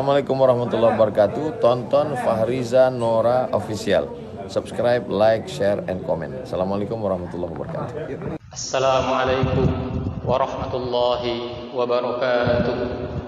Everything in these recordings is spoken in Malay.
Assalamualaikum warahmatullahi wabarakatuh. Tonton Fahriza Nora Official. Subscribe, like, share, and comment. Assalamualaikum warahmatullahi wabarakatuh. Assalamualaikum warahmatullahi wabarakatuh.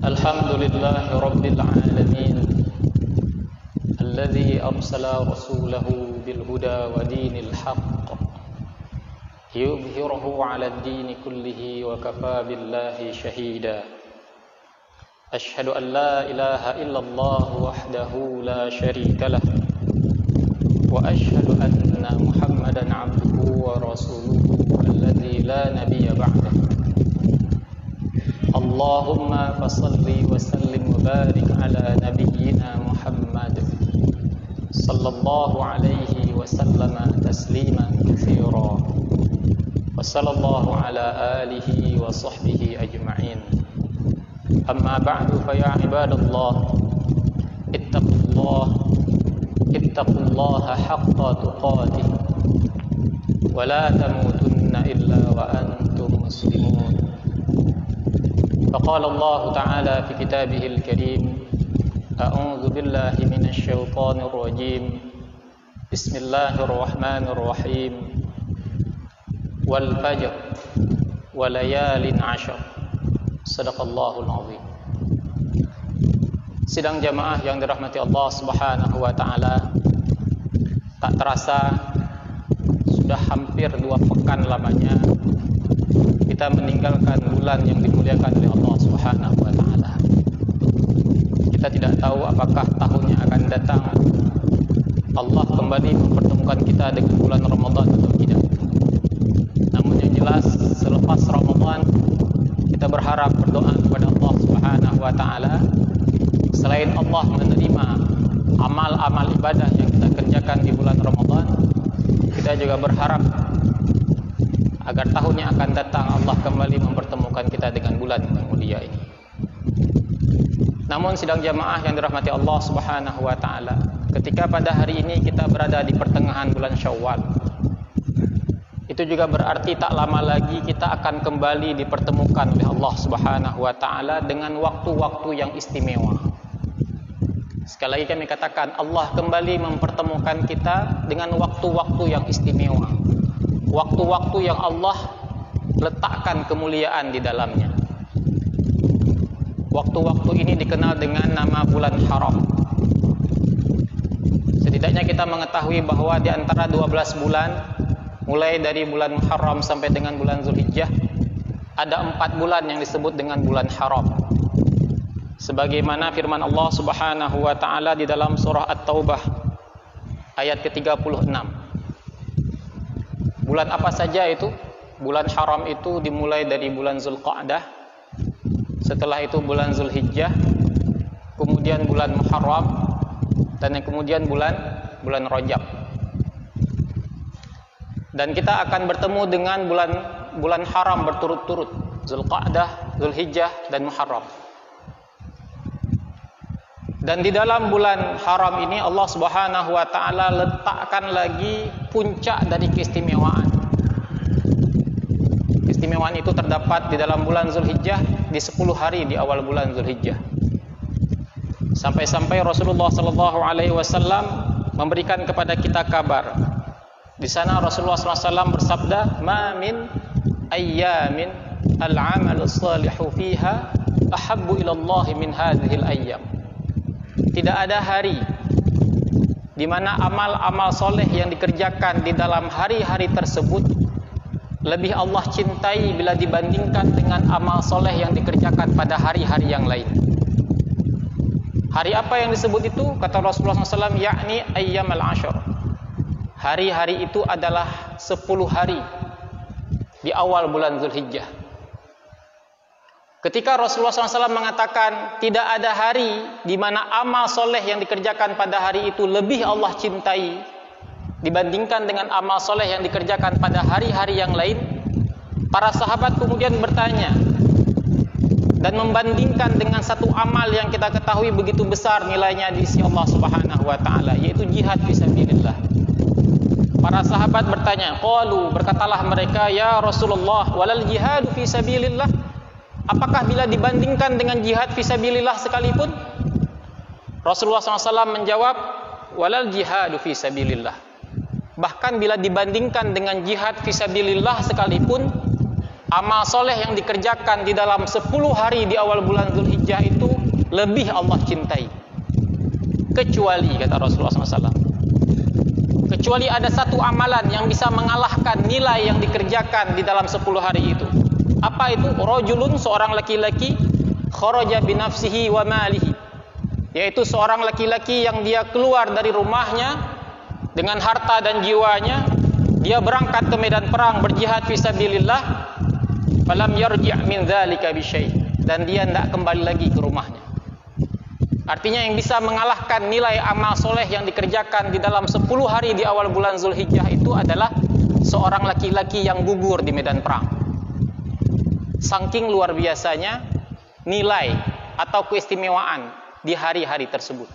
Alhamdulillahi Rabbil Alamin Alladhi arsala rasulahu bilhuda wa dinil haqq yudhhiruhu ala ad-dini kullihi wa kafa billahi shahida. Ashhadu an la ilaha illallah wahdahu la sharika lah wa ashhadu anna Muhammadan abduhu wa rasuluhu alladhi la nabiyya ba'dahu. Allahumma fasalli wa sallim wa barik ala nabiyyina Muhammad sallallahu alaihi wa sallama tasliman katsira wa sallallahu ala alihi wa sahbihi ajma'in. Amma ba'du, fa ya ibadallah ittaqullaha haqqa tuqatih wa la tamutunna illa wa antum muslimun. فقال الله تعالى في كتابه الكريم أعوذ بالله من الشيطان الرجيم بسم الله الرحمن الرحيم والفجر وليال عشر صدق الله العظيم. Sidang jamaah yang dirahmati Allah Subhanahu wa taala, tak terasa sudah hampir 2 pekan lamanya kita meninggalkan bulan yang dimuliakan oleh Allah Subhanahu wa taala. Kita tidak tahu apakah tahun yang akan datang Allah kembali mempertemukan kita dengan bulan Ramadan atau tidak. Namun yang jelas, selepas Ramadan kita berharap, berdoa kepada Allah Subhanahu wa taala, selain Allah menerima amal-amal ibadah yang kita kerjakan di bulan Ramadan, kita juga berharap agar tahun yang akan datang Allah kembali mempertemukan kita dengan bulan yang mulia ini. Namun sidang jamaah yang dirahmati Allah Subhanahu wa taala, ketika pada hari ini kita berada di pertengahan bulan Syawal, itu juga berarti tak lama lagi kita akan kembali dipertemukan oleh Allah Subhanahu wa taala dengan waktu-waktu yang istimewa. Sekali lagi kami katakan, Allah kembali mempertemukan kita dengan waktu-waktu yang istimewa. Waktu-waktu yang Allah letakkan kemuliaan di dalamnya. Waktu-waktu ini dikenal dengan nama bulan haram. Setidaknya kita mengetahui bahwa di antara 12 bulan, mulai dari bulan Muharram sampai dengan bulan Zulhijjah, ada 4 bulan yang disebut dengan bulan haram. Sebagaimana firman Allah Subhanahu wa taala di dalam surah At-Taubah ayat ke-36. Bulan apa saja itu? Bulan haram itu dimulai dari bulan Zulqa'dah, setelah itu bulan Zulhijjah, kemudian bulan Muharram, dan yang kemudian bulan Rajab. Dan kita akan bertemu dengan bulan haram berturut-turut, Zulqa'dah, Zulhijjah, dan Muharram. Dan di dalam bulan haram ini Allah Subhanahu wa taala letakkan lagi puncak dari keistimewaan. Keistimewaan itu terdapat di dalam bulan Zulhijjah, di 10 hari di awal bulan Zulhijjah. Sampai-sampai Rasulullah sallallahu alaihi wasallam memberikan kepada kita kabar. Di sana Rasulullah sallallahu alaihi wasallam bersabda, "Ma min ayyamin al-'amalu shalihu fiha ahabbu ila Allah min hadhil ayyam." Tidak ada hari di mana amal-amal soleh yang dikerjakan di dalam hari-hari tersebut lebih Allah cintai bila dibandingkan dengan amal soleh yang dikerjakan pada hari-hari yang lain. Hari apa yang disebut itu? Kata Rasulullah SAW, yakni ayyamal ashar. Hari-hari itu adalah 10 hari di awal bulan Zulhijjah. Ketika Rasulullah SAW mengatakan tidak ada hari di mana amal soleh yang dikerjakan pada hari itu lebih Allah cintai dibandingkan dengan amal soleh yang dikerjakan pada hari-hari yang lain, para sahabat kemudian bertanya dan membandingkan dengan satu amal yang kita ketahui begitu besar nilainya di sisi Allah Subhanahu wa taala, yaitu jihad fisabilillah. Para sahabat bertanya, qalu, berkatalah mereka, ya Rasulullah, walal jihadu fisabilillah? Apakah bila dibandingkan dengan jihad fisabilillah sekalipun? Rasulullah SAW menjawab, walal jihadu fisabilillah. Bahkan bila dibandingkan dengan jihad fisabilillah sekalipun, amal soleh yang dikerjakan di dalam 10 hari di awal bulan Zulhijjah itu lebih Allah cintai. Kecuali, kata Rasulullah SAW, kecuali ada satu amalan yang bisa mengalahkan nilai yang dikerjakan di dalam 10 hari itu. Apa itu? Rajulun, seorang laki-laki, kharaja binafsihi wa malihi, yaitu seorang laki-laki yang dia keluar dari rumahnya dengan harta dan jiwanya, dia berangkat ke medan perang berjihad fisabilillah, falam yarji' min dzalika bi syai', dan dia tidak kembali lagi ke rumahnya. Artinya yang bisa mengalahkan nilai amal soleh yang dikerjakan di dalam 10 hari di awal bulan Zulhijjah itu adalah seorang laki-laki yang gugur di medan perang. Saking luar biasanya nilai atau keistimewaan di hari-hari tersebut.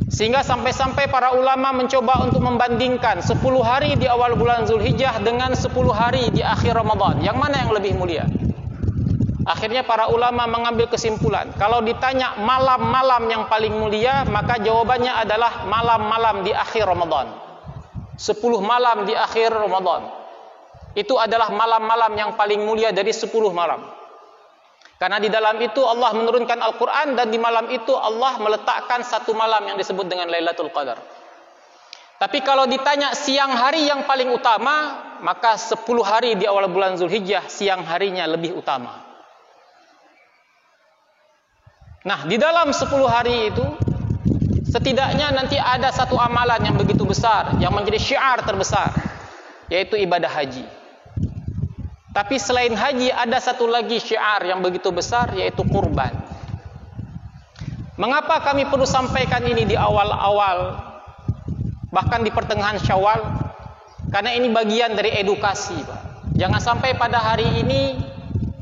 Sehingga sampai-sampai para ulama mencoba untuk membandingkan 10 hari di awal bulan Zulhijjah dengan 10 hari di akhir Ramadan. Yang mana yang lebih mulia? Akhirnya para ulama mengambil kesimpulan, kalau ditanya malam-malam yang paling mulia, maka jawabannya adalah malam-malam di akhir Ramadan. 10 malam di akhir Ramadan. Itu adalah malam-malam yang paling mulia dari 10 malam. Karena di dalam itu Allah menurunkan Al-Quran, dan di malam itu Allah meletakkan satu malam yang disebut dengan Lailatul Qadar. Tapi kalau ditanya siang hari yang paling utama, maka 10 hari di awal bulan Zulhijjah siang harinya lebih utama. Nah, di dalam 10 hari itu setidaknya nanti ada satu amalan yang begitu besar, yang menjadi syiar terbesar, yaitu ibadah haji. Tapi selain haji ada satu lagi syiar yang begitu besar, yaitu kurban. Mengapa kami perlu sampaikan ini di awal-awal, bahkan di pertengahan Syawal? Karena ini bagian dari edukasi, Pak. Jangan sampai pada hari ini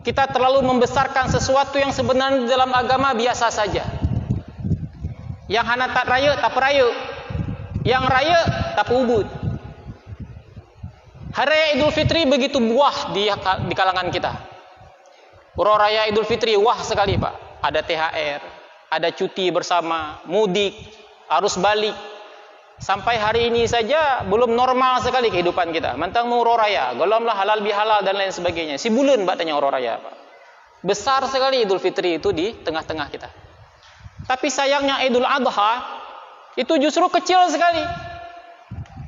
kita terlalu membesarkan sesuatu yang sebenarnya di dalam agama biasa saja. Yang hana tak raya, tak peraya. Yang raya, tak ubud. Hari Raya Idul Fitri begitu buah di kalangan kita. Urau Raya Idul Fitri wah sekali, Pak. Ada THR, ada cuti bersama, mudik, arus balik. Sampai hari ini saja belum normal sekali kehidupan kita. Mentang mau Urau Raya, golomlah halal bihalal dan lain sebagainya. Si bulan Pak tanya Urau Raya, Pak. Besar sekali Idul Fitri itu di tengah-tengah kita. Tapi sayangnya Idul Adha itu justru kecil sekali.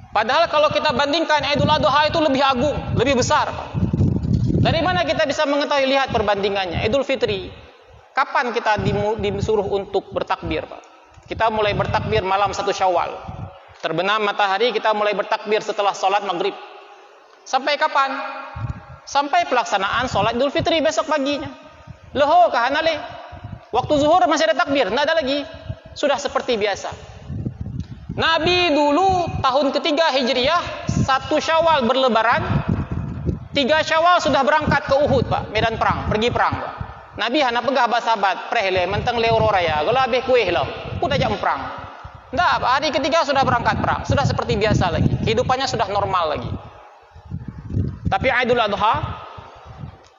Padahal kalau kita bandingkan Idul Adha itu lebih agung, lebih besar. Dari mana kita bisa mengetahui, lihat perbandingannya? Idul Fitri, kapan kita disuruh untuk bertakbir, Pak? Kita mulai bertakbir malam 1 Syawal. Terbenam matahari kita mulai bertakbir setelah sholat maghrib. Sampai kapan? Sampai pelaksanaan sholat Idul Fitri besok paginya. Leho kahanale. Waktu zuhur masih ada takbir, tidak ada lagi. Sudah seperti biasa. Nabi dulu tahun ketiga Hijriyah 1 Syawal berlebaran, 3 Syawal sudah berangkat ke Uhud, Pak, medan perang, pergi perang, Pak. Nabi hana pegah sahabat, prehle mentang leuro raya, kalau habis kuih lah, udah jam perang. Nggak, hari ketiga sudah berangkat perang, sudah seperti biasa lagi, kehidupannya sudah normal lagi. Tapi Idul Adha,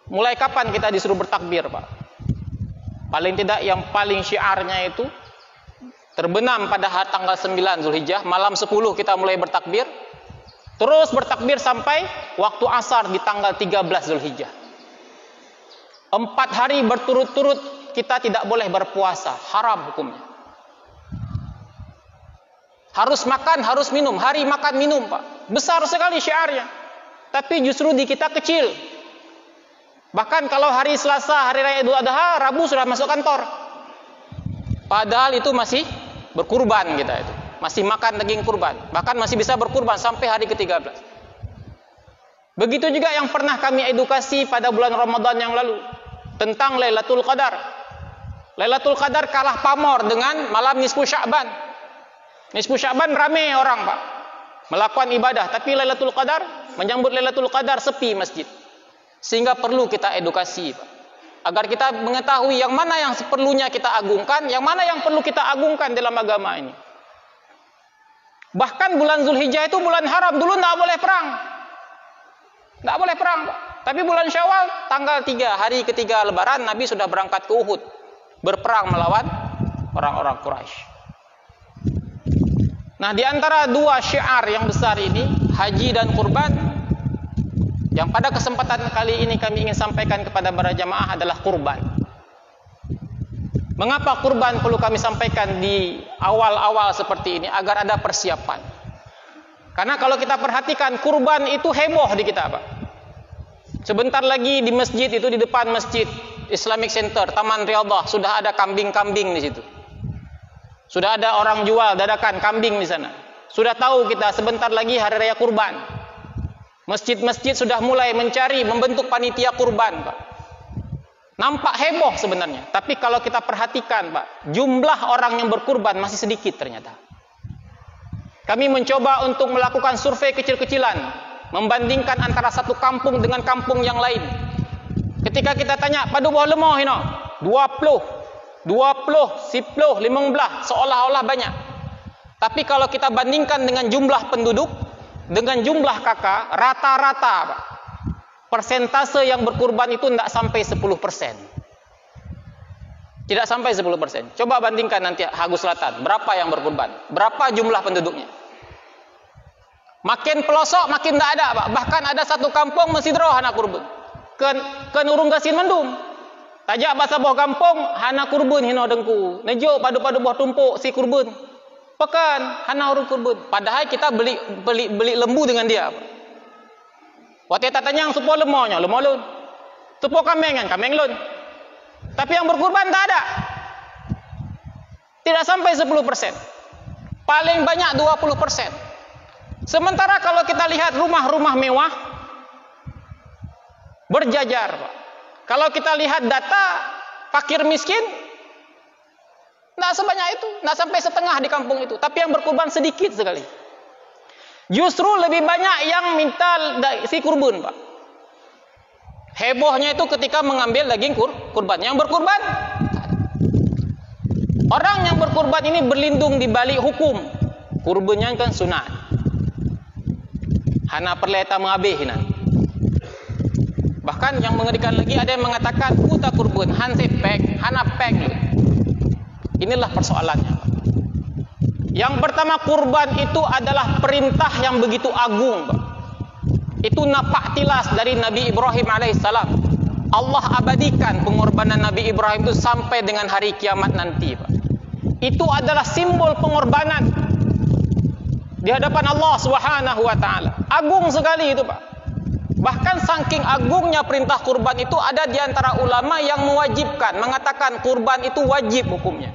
mulai kapan kita disuruh bertakbir, Pak? Paling tidak yang paling syiarnya itu terbenam pada tanggal 9 Zulhijjah, malam 10 kita mulai bertakbir, terus bertakbir sampai waktu asar di tanggal 13 Zulhijjah. 4 hari berturut-turut kita tidak boleh berpuasa, haram hukumnya. Harus makan, harus minum, hari makan minum, Pak. Besar sekali syiarnya. Tapi justru di kita kecil. Bahkan kalau hari Selasa, hari Raya Idul Adha, Rabu sudah masuk kantor. Padahal itu masih berkurban kita itu. Masih makan daging kurban. Bahkan masih bisa berkurban sampai hari ke-13. Begitu juga yang pernah kami edukasi pada bulan Ramadan yang lalu. Tentang Lailatul Qadar. Lailatul Qadar kalah pamor dengan malam nisfu Sya'ban. Nisfu Sya'ban ramai orang, Pak, melakukan ibadah. Tapi Lailatul Qadar, menyambut Lailatul Qadar sepi masjid. Sehingga perlu kita edukasi, Pak, agar kita mengetahui yang mana yang seperlunya kita agungkan, yang mana yang perlu kita agungkan dalam agama ini. Bahkan bulan Zulhijjah itu bulan haram. Dulu tidak boleh perang. Tidak boleh perang, Pak. Tapi bulan Syawal, tanggal 3, hari ketiga Lebaran, Nabi sudah berangkat ke Uhud, berperang melawan orang-orang Quraisy. Nah, di antara dua syiar yang besar ini, haji dan kurban, yang pada kesempatan kali ini kami ingin sampaikan kepada para jamaah adalah kurban. Mengapa kurban perlu kami sampaikan di awal-awal seperti ini? Agar ada persiapan. Karena kalau kita perhatikan, kurban itu heboh di kita, Pak. Sebentar lagi di masjid itu, di depan masjid Islamic Center, Taman Riyadhah, sudah ada kambing-kambing di situ. Sudah ada orang jual dadakan kambing di sana. Sudah tahu kita sebentar lagi hari raya kurban. Masjid-masjid sudah mulai mencari, membentuk panitia kurban, Pak. Nampak heboh sebenarnya. Tapi kalau kita perhatikan, Pak, jumlah orang yang berkurban masih sedikit ternyata. Kami mencoba untuk melakukan survei kecil-kecilan, membandingkan antara satu kampung dengan kampung yang lain. Ketika kita tanya, padu buah lemah ini, 20, 10, 15, seolah-olah banyak. Tapi kalau kita bandingkan dengan jumlah penduduk, dengan jumlah kakak, rata-rata, Pak, persentase yang berkurban itu tidak sampai 10%. Tidak sampai 10%. Coba bandingkan nanti Hagus Selatan, berapa yang berkurban? Berapa jumlah penduduknya? Makin pelosok makin tidak ada, Pak. Bahkan ada satu kampung masih droh hana kurban. Ke Nurung Gasin Mendung. Tajak bahasa boh kampung hana kurban hino dengku. Nejo padu-padu boh tumpuk si kurban. Pekan hana urut kurban. Padahal kita beli lembu dengan dia, Pak. Waktu kita tanya yang supo lemahnya, lemah lun. Supo kambing lun. Tapi yang berkurban tak ada. Tidak sampai 10%. Paling banyak 20%. Sementara kalau kita lihat rumah-rumah mewah berjajar, Pak. Kalau kita lihat data fakir miskin, tidak sebanyak itu, tidak sampai setengah di kampung itu. Tapi yang berkurban sedikit sekali. Justru lebih banyak yang minta si kurban, Pak. Hebohnya itu ketika mengambil daging kurban. Yang berkurban, orang yang berkurban ini berlindung di balik hukum. Kurbannya kan sunat. Hana perleta mengabihinan. Bahkan yang mengerikan lagi, ada yang mengatakan puta kurban, hanse pek, hana pek. Inilah persoalannya, Pak. Yang pertama, kurban itu adalah perintah yang begitu agung, Pak. Itu napak tilas dari Nabi Ibrahim alaihissalam. Allah abadikan pengorbanan Nabi Ibrahim itu sampai dengan hari kiamat nanti, Pak. Itu adalah simbol pengorbanan di hadapan Allah Subhanahu wa taala. Agung sekali itu, Pak. Bahkan saking agungnya perintah kurban itu, ada di antara ulama yang mewajibkan, mengatakan kurban itu wajib hukumnya.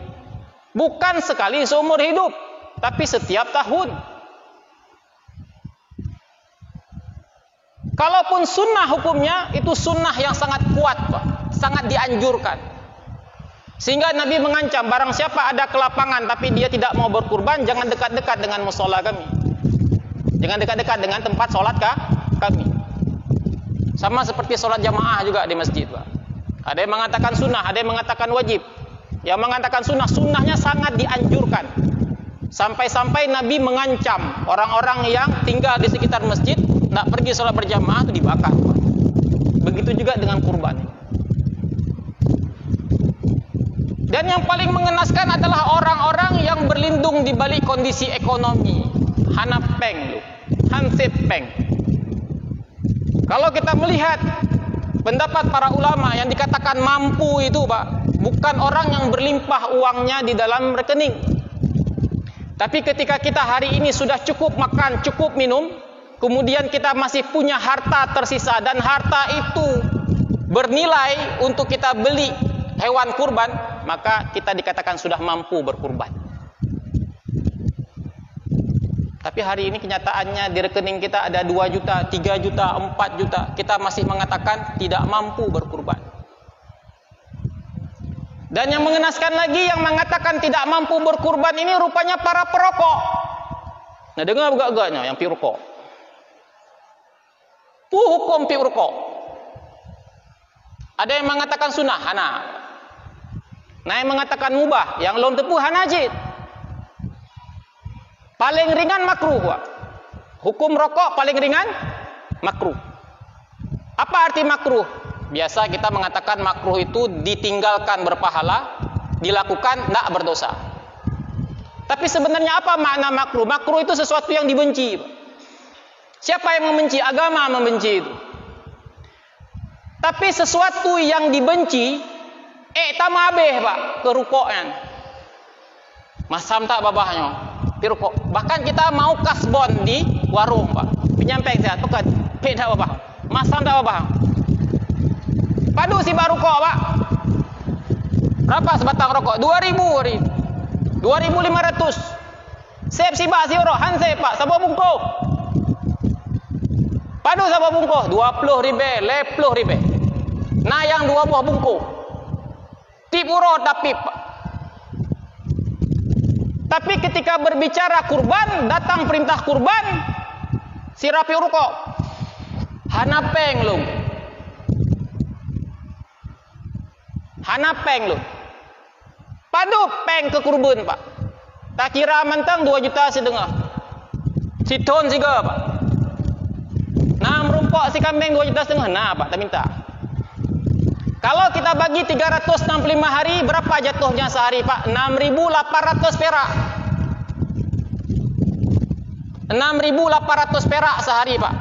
Bukan sekali seumur hidup, tapi setiap tahun. Kalaupun sunnah hukumnya, itu sunnah yang sangat kuat, Pak. Sangat dianjurkan. Sehingga Nabi mengancam, barang siapa ada kelapangan tapi dia tidak mau berkurban, jangan dekat-dekat dengan mushola kami. Jangan dekat-dekat dengan tempat sholat kami. Sama seperti sholat jamaah juga di masjid, Pak. Ada yang mengatakan sunnah, ada yang mengatakan wajib. Yang mengatakan sunnah, sunnahnya sangat dianjurkan. Sampai-sampai Nabi mengancam orang-orang yang tinggal di sekitar masjid, tidak pergi sholat berjamaah itu dibakar, Pak. Begitu juga dengan kurban. Dan yang paling mengenaskan adalah orang-orang yang berlindung di balik kondisi ekonomi. Hana peng, hansip peng. Kalau kita melihat pendapat para ulama yang dikatakan mampu itu, Pak, bukan orang yang berlimpah uangnya di dalam rekening. Tapi ketika kita hari ini sudah cukup makan, cukup minum, kemudian kita masih punya harta tersisa, dan harta itu bernilai untuk kita beli hewan kurban, maka kita dikatakan sudah mampu berkurban. Tapi hari ini kenyataannya di rekening kita ada 2 juta, 3 juta, 4 juta. Kita masih mengatakan tidak mampu berkurban. Dan yang mengenaskan lagi, yang mengatakan tidak mampu berkurban ini rupanya para perokok. Nah, dengar agak-agaknya yang pi rokok. Hukum pi rokok. Ada yang mengatakan sunnah, hana. Nah, yang mengatakan mubah, yang lon tepu hanajid. Paling ringan makruh, Pak. Hukum rokok paling ringan makruh. Apa arti makruh? Biasa kita mengatakan makruh itu ditinggalkan berpahala, dilakukan tidak berdosa. Tapi sebenarnya apa makna makruh? Makruh itu sesuatu yang dibenci, Pak. Siapa yang membenci? Agama membenci itu. Tapi sesuatu yang dibenci, tamabeh, Pak, ke rukuknya. Masam tak babahnya. Pirukok. Bahkan kita mau kasbon di warung, Pak. Penyampaian saya, pekat, beda babah. Masam tak babah. Padu si baru kok, Pak. Berapa sebatang rokok? 2.000, 2.500. Sep si Pak, si Oro, hansep, Pak, sabo bungkuh. Padu sabo bungkuh, 20.000, 10.000. Nah, yang 2 buah bungkuh. Tip uro tapi, Pak. Tapi ketika berbicara kurban, datang perintah kurban, si rapi rokok. Hanapeng lu. Hanapeng lu. Padu peng ke kurban, Pak. Tak kira mentang 2 juta setengah. Si ton siga, Pak. Nah, merumpok si kambing 2 juta setengah. Nah, Pak, tak minta. Kalau kita bagi 365 hari, berapa jatuhnya sehari, Pak? 6.800 perak. 6.800 perak sehari, Pak.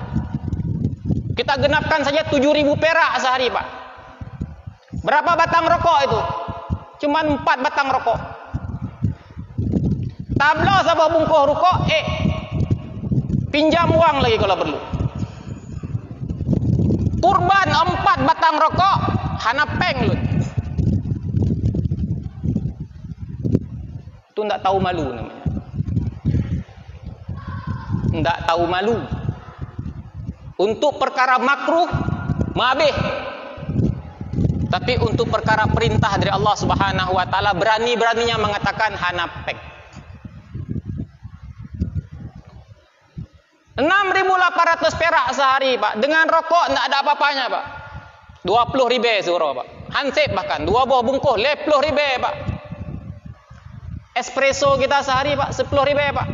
Kita genapkan saja 7.000 perak sehari, Pak. Berapa batang rokok itu? Cuma 4 batang rokok. Tablo sabah bungkuh rokok, pinjam uang lagi kalau perlu. Kurban 4 batang rokok, hana peng lu. Itu enggak tahu malu namanya. Enggak tahu malu. Untuk perkara makruh, mabih. Tapi untuk perkara perintah dari Allah Subhanahu wa taala, berani-beraninya mengatakan hana peng. 6.800 perak sehari, Pak. Dengan rokok enggak ada apa-apanya, Pak. 20.000 suruh, Pak. Hansip bahkan 2 buah bungkuh 10.000, Pak. Espresso kita sehari, Pak, 10.000, Pak.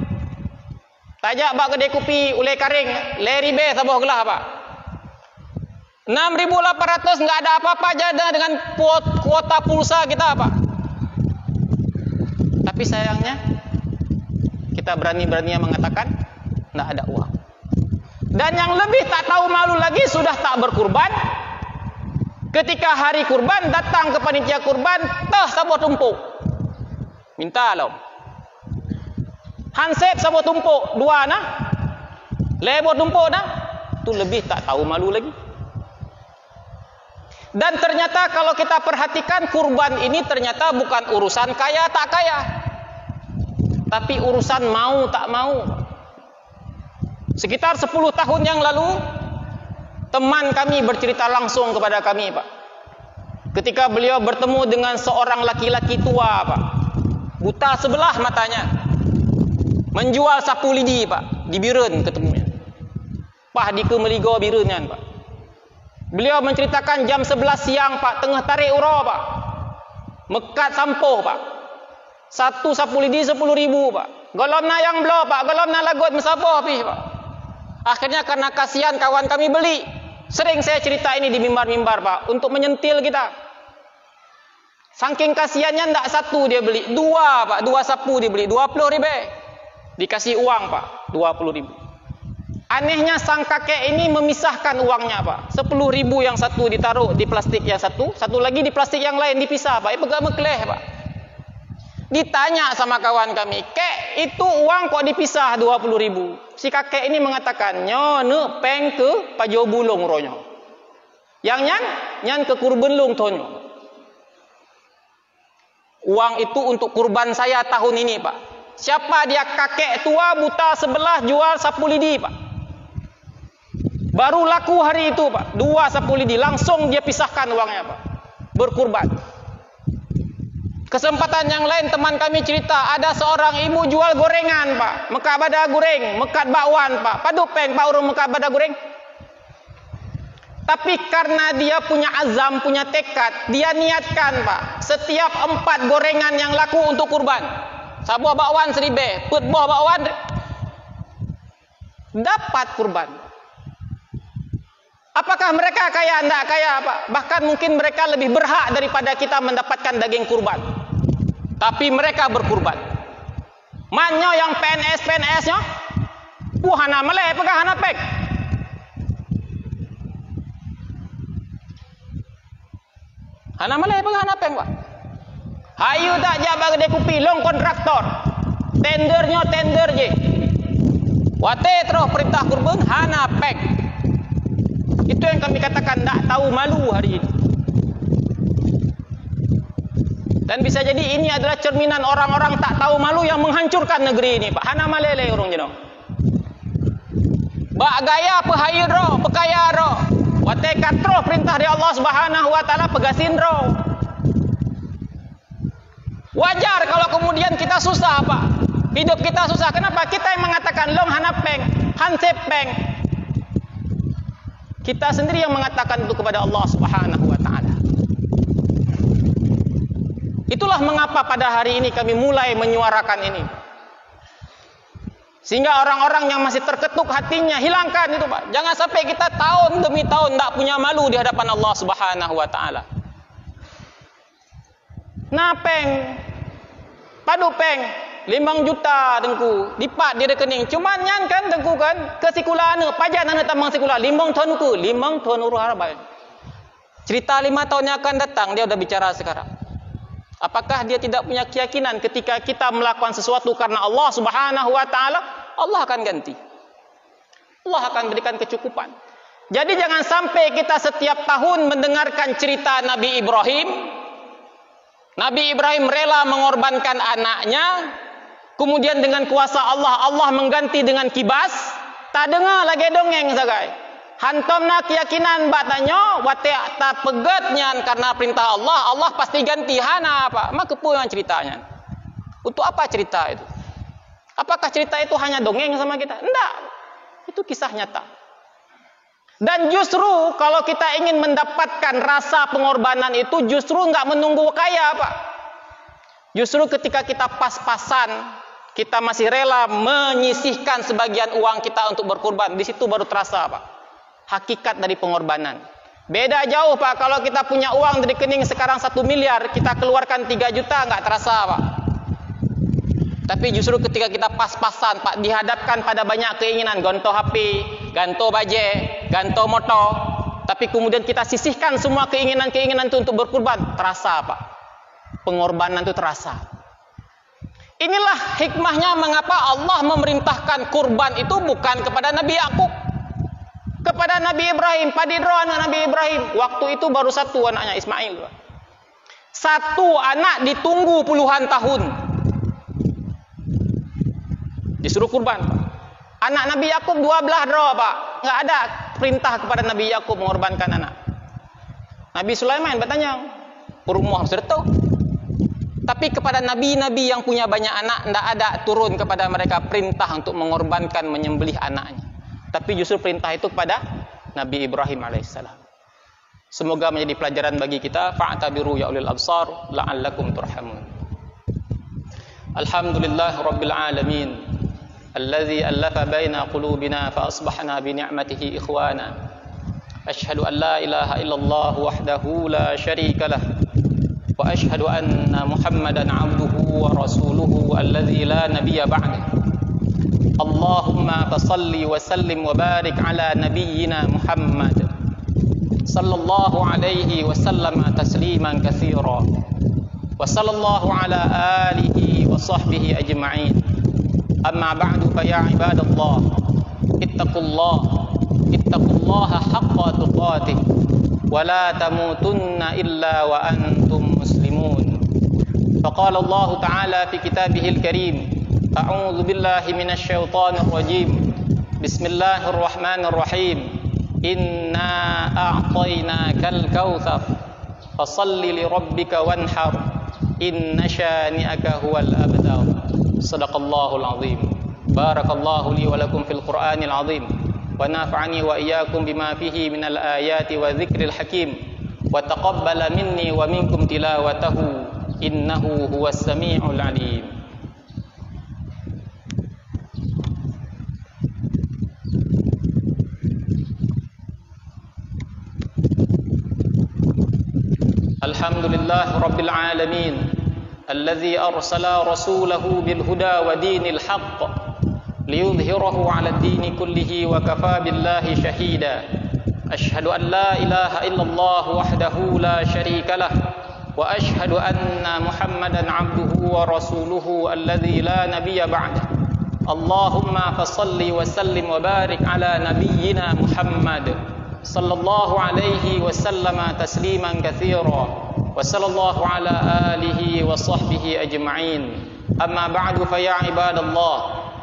Tajak bak kedai kopi ulai karing 5.000 sabuh gelah, Pak. 6.800 enggak ada apa-apa aja dengan kuota pulsa kita, Pak. Tapi sayangnya kita berani-beraninya mengatakan enggak ada uang. Dan yang lebih tak tahu malu lagi, sudah tak berkurban. Ketika hari kurban, datang ke panitia kurban, sabuh tumpuk. Minta loh. Hansep sabuh tumpuk 2 nah. Lebih tumpuk nah. Itu lebih tak tahu malu lagi. Dan ternyata kalau kita perhatikan, kurban ini ternyata bukan urusan kaya tak kaya. Tapi urusan mau tak mau. Sekitar 10 tahun yang lalu, teman kami bercerita langsung kepada kami, Pak. Ketika beliau bertemu dengan seorang laki-laki tua, Pak. Buta sebelah matanya. Menjual sapu lidi, Pak. Di Biren ketemunya. Pah di Kemeligo Birennya, Pak. Beliau menceritakan jam 11 siang, Pak. Tengah tarik uro, Pak. Mekat sampoh, Pak. Satu sapu lidi 10.000, Pak. Golom na yang belo, Pak. Golom na lagut mesaboh, Pak. Akhirnya karena kasihan kawan kami beli. Sering saya cerita ini di mimbar-mimbar, Pak, untuk menyentil kita. Saking kasihannya ndak satu dia beli, 2, Pak, 2 sapu dia beli, 20.000. Dikasih uang, Pak, 20.000. Anehnya sang kakek ini memisahkan uangnya, Pak. 10.000 yang satu ditaruh di plastik yang satu lagi di plastik yang lain dipisah, Pak. Pegang mekleh, Pak. Ditanya sama kawan kami, "Kek, itu uang kok dipisah 20.000?" Si kakek ini mengatakan, "Nyo peng ke pajo bulung ronyo. Yang nyan ke kurban lung tonyo." Uang itu untuk kurban saya tahun ini, Pak. Siapa dia? Kakek tua buta sebelah jual sapu lidi, Pak. Baru laku hari itu, Pak. 2 sapu lidi. Langsung dia pisahkan uangnya, Pak. Berkurban. Kesempatan yang lain teman kami cerita, ada seorang ibu jual gorengan, Pak. Mekat bada goreng, mekat bakwan, Pak. Padu peng, Pak, urung mekat bada goreng. Tapi karena dia punya azam, punya tekad, dia niatkan, Pak. Setiap 4 gorengan yang laku untuk kurban. Sabuah bakwan 1,000, put buah bakwan dapat kurban. Apakah mereka kaya? Tidak kaya, Pak. Bahkan mungkin mereka lebih berhak daripada kita mendapatkan daging kurban. Tapi mereka berkurban. Manyo yang PNS-nya, hana malai pegah hana pek. Hana malai pegah hana pek, Pak. Hayu tak jabang gede kupilong kontraktor. Tendernya tender je. Wate terus perintah kurban hana pek. Itu yang kami katakan tak tahu malu hari ini. Dan bisa jadi ini adalah cerminan orang-orang tak tahu malu yang menghancurkan negeri ini, Pak. Hana malele urung jeno. Bak gaya pehayu ro, pekaya ro. Wate katro perintah dari Allah Subhanahu wa taala pegasin ro. Wajar kalau kemudian kita susah, Pak. Hidup kita susah. Kenapa? Kita yang mengatakan long hana peng, hansep peng. Kita sendiri yang mengatakan itu kepada Allah Subhanahu wa taala. Itulah mengapa pada hari ini kami mulai menyuarakan ini. Sehingga orang-orang yang masih terketuk hatinya hilangkan itu, Pak. Jangan sampai kita tahun demi tahun tak punya malu di hadapan Allah Subhanahu wa taala. Napeng padu peng 5 juta dengku dipat di rekening. Cuman nyan kan dengku kan ke sikulana pajan anu tambang sikula 5 ton ku 5 ton urus harabai. Cerita 5 tahun yang akan datang dia udah bicara sekarang. Apakah dia tidak punya keyakinan ketika kita melakukan sesuatu karena Allah Subhanahu wa taala, Allah akan ganti. Allah akan berikan kecukupan. Jadi jangan sampai kita setiap tahun mendengarkan cerita Nabi Ibrahim. Nabi Ibrahim rela mengorbankan anaknya, kemudian dengan kuasa Allah, Allah mengganti dengan kibas. Tak dengar lagi dongeng sagai. Hantomna keyakinan batanya, wate tak pegatnya karena perintah Allah, Allah pasti ganti. Hana apa? Maka pulang ceritanya. Untuk apa cerita itu? Apakah cerita itu hanya dongeng sama kita? Tidak. Itu kisah nyata. Dan justru kalau kita ingin mendapatkan rasa pengorbanan itu justru enggak menunggu kaya, Pak. Justru ketika kita pas-pasan, kita masih rela menyisihkan sebagian uang kita untuk berkurban, di situ baru terasa, Pak, hakikat dari pengorbanan. Beda jauh, Pak, kalau kita punya uang di rekening sekarang 1 miliar, kita keluarkan 3 juta enggak terasa, Pak. Tapi justru ketika kita pas-pasan, Pak, dihadapkan pada banyak keinginan, gonto HP, ganto baje, ganto motor, tapi kemudian kita sisihkan semua keinginan-keinginan itu untuk berkurban, terasa, Pak. Pengorbanan itu terasa. Inilah hikmahnya mengapa Allah memerintahkan kurban itu bukan kepada Nabi Yakub, kepada Nabi Ibrahim. Padidro anak Nabi Ibrahim, waktu itu baru 1 anaknya Ismail. 1 anak ditunggu puluhan tahun. Disuruh kurban, Pak. Anak Nabi Yakub 12 dro, Pak. Enggak ada perintah kepada Nabi Yakub mengorbankan anak. Nabi Sulaiman bertanya, "Rumah serta?" Tapi kepada nabi-nabi yang punya banyak anak tidak ada turun kepada mereka perintah untuk mengorbankan, menyembelih anaknya. Tapi justru perintah itu kepada Nabi Ibrahim alaihissalam. Semoga menjadi pelajaran bagi kita. Fa'tabiru ya ulil absar la'allakum turhamun. Alhamdulillah rabbil alamin. Alladhi allafa baina qulubina fa asbahna bi ni'matihi ikhwana. Ashhadu an la ilaha illallah wahdahu la syarika lah. Wa ashhadu anna Muhammadan 'abduhu wa rasuluhu alladhi la nabiyya ba'dahu. Allahumma fasalli wa sallim wa barik ala nabiyyina Muhammad sallallahu alaihi wa sallam tasliman katsira. Wa sallallahu ala alihi wa sahbihi ajma'in. Amma ba'du fa ya ibadallah ittaqullaha haqqa tuqatih wa la tamutunna illa wa antum muslimun. فقال الله تعالى في كتابه الكريم: أعوذ بالله من الشيطان الرجيم. بسم الله الرحمن الرحيم. إنا أعطيناك الكوثر فصل لربك وانحر إن شانئك هو الأبتر. صدق الله العظيم. بارك الله لي ولكم في القرآن العظيم، ونافعني وإياكم بما فيه من الآيات والذكر الحكيم، وتقبل مني ومنكم تلاوته إنه هو السميع العليم. الحمد لله رب العالمين الذي أرسل رسوله بالهدى ودين الحق ليظهره على الدين كله وكفى بالله شهيدا. أشهد أن لا إله إلا الله وحده لا شريك له، وأشهد أن محمدا عبده ورسوله الذي لا نبي بعده. اللهم فصل وسلم وبارك على نبينا محمد صلى الله عليه وسلم تسليما كثيرا، وصلى الله على آله وصحبه أجمعين. أما بعد، فيا عباد الله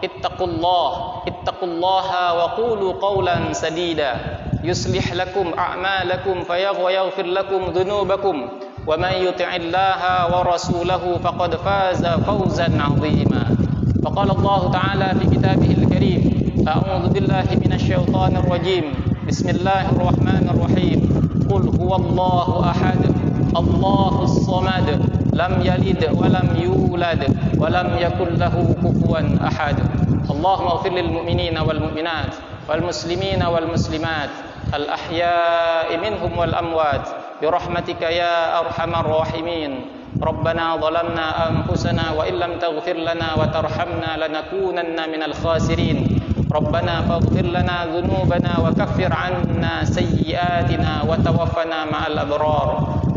اتقوا الله وقولوا قولا سديدا يصلح لكم أعمالكم ويغفر لكم ذنوبكم، ومن يطع الله ورسوله فقد فاز فوزا عظيما. فقال الله تعالى في كتابه الكريم: أعوذ بالله من الشيطان الرجيم. بسم الله الرحمن الرحيم. قل هو الله أحد الله الصمد لم يلد ولم يولد ولم يكن له كفوا أحد. اللهم اغفر للمؤمنين والمؤمنات والمسلمين والمسلمات الأحياء منهم والأموات برحمتك يا أرحم الراحمين. ربنا ظلمنا أنفسنا وإن لم تغفر لنا وترحمنا لنكونن من الخاسرين. ربنا فاغفر لنا ذنوبنا وكفر عنا سيئاتنا وتوفنا مع الأبرار.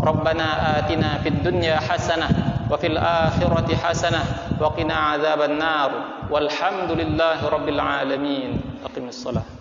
ربنا آتنا في الدنيا حسنة وفي الآخرة حسنة وقنا عذاب النار. والحمد لله رب العالمين. أقم الصلاة.